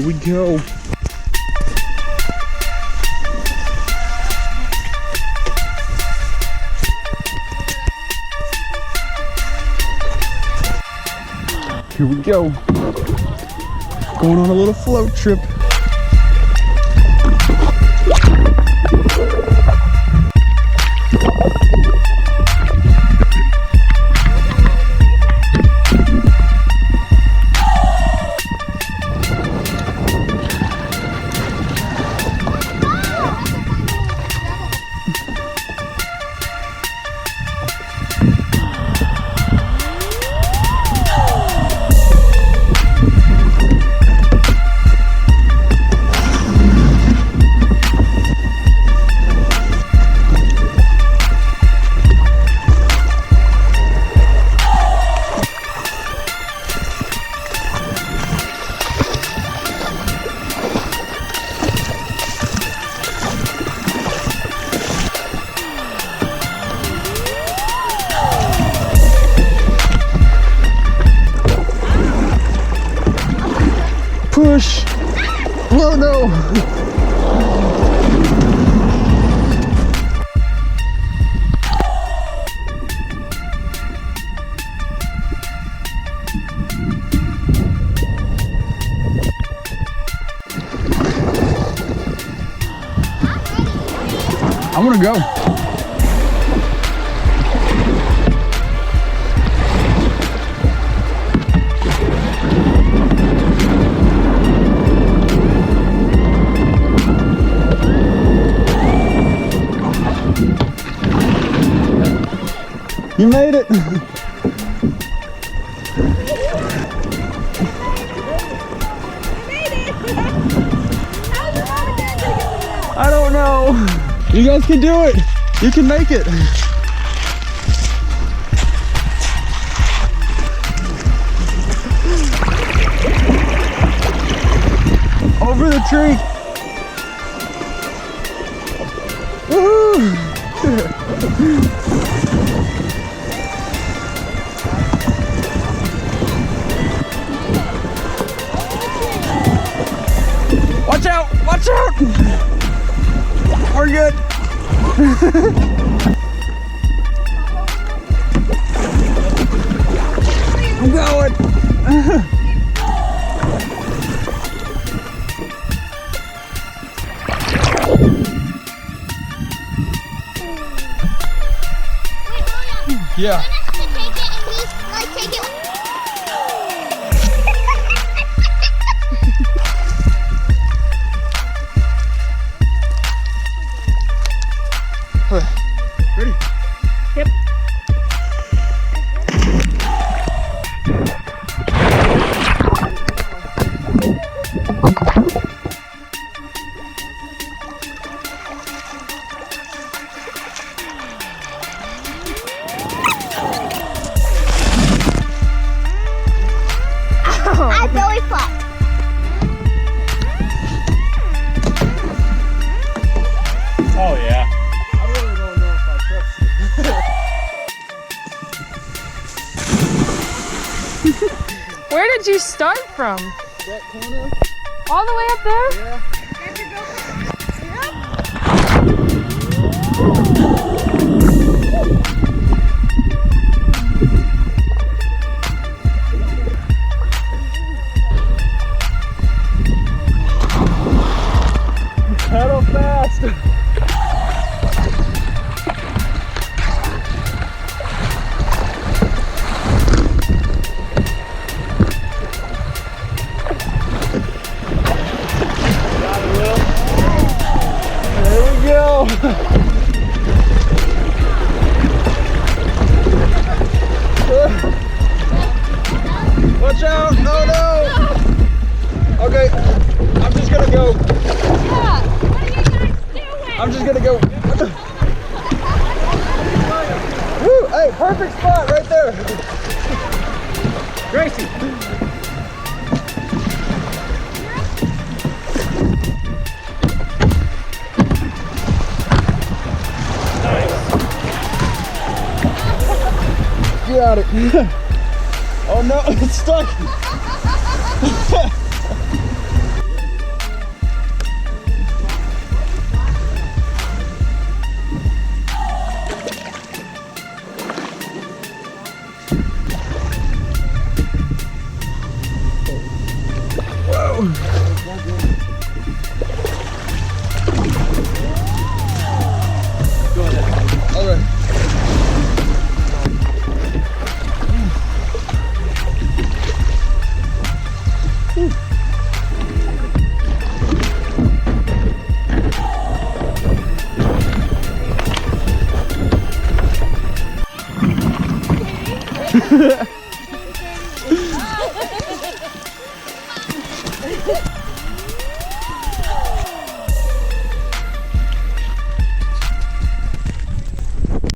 we go. Here we go. Going on a little float trip. Push! Oh no! I'm gonna go. You made it! I don't know. You guys can do it. You can make it. Over the tree. Woohoo! Watch out! Watch out! We're good. I'm going. Yeah. Ready? Yep. I belly flop. Oh yeah. Where did you start from? That corner? All the way up there? Yeah. Pedal fast. Watch out! Oh no! Okay, I'm just gonna go. Yeah. What are you guys doing? I'm just gonna go. Woo! Hey, perfect spot right there. Gracie. Got it. Oh no, it's stuck.